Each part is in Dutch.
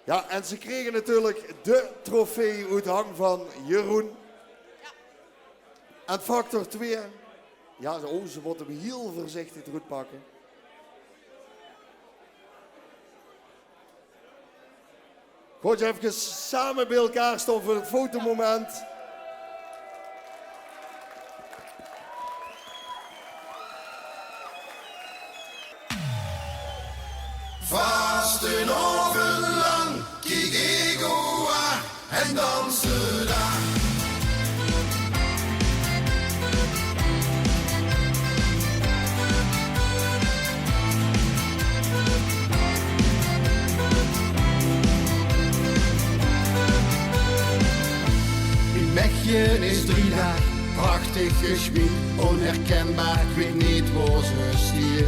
Ja, en ze kregen natuurlijk de trofee uit hang van Jeroen. Ja. En factor 2. Ja, ze moeten hem heel voorzichtig eruit pakken. Goed, even samen bij elkaar staan voor het fotomoment. Vasten overlang, kijk ik en dansen daar. In Mechelen is 3 dagen prachtig geschmied, onherkenbaar, ik weet niet waar ze stier.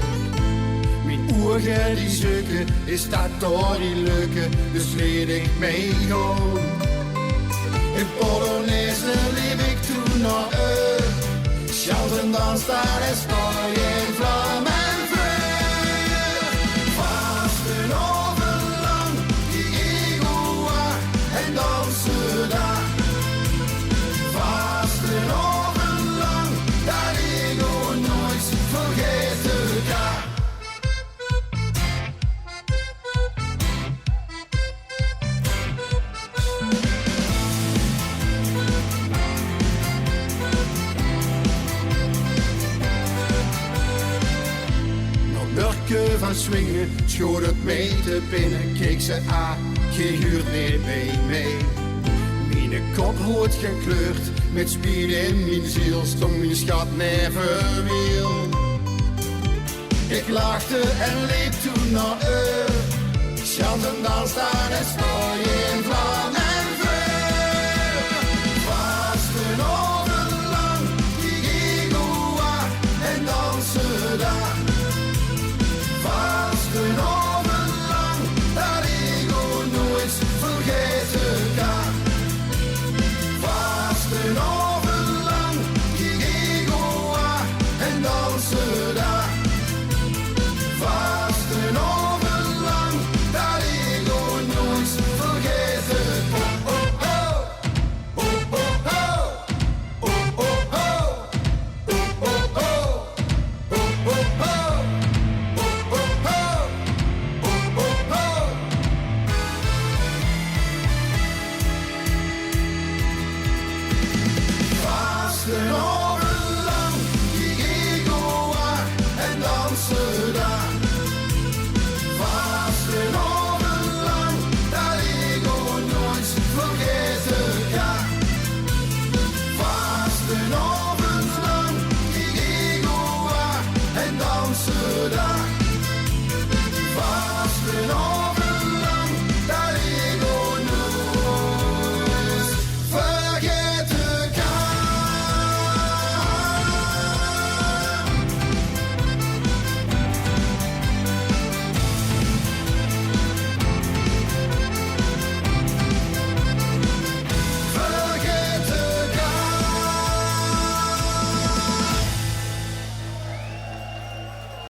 Mijn ogen die zoeken, is dat door die leuke, dus leed ik mee gewoon. In Polonaise liep ik toen nog chant en dans, daar is nog in vlam en vuur. Vasten overlang, kijk ik en dansen daar. Vasten overlang, dat ik nooit vergeten ga. Burken van swingen, schoot het mee te binnen, keek ze aan, geen huur niet mee mee. Mijn kop rood gekleurd, met spied in mijn ziel, stond mijn schat neven wiel. Ik lachte en liep toen naar chant en dans, daar is mooi in vlam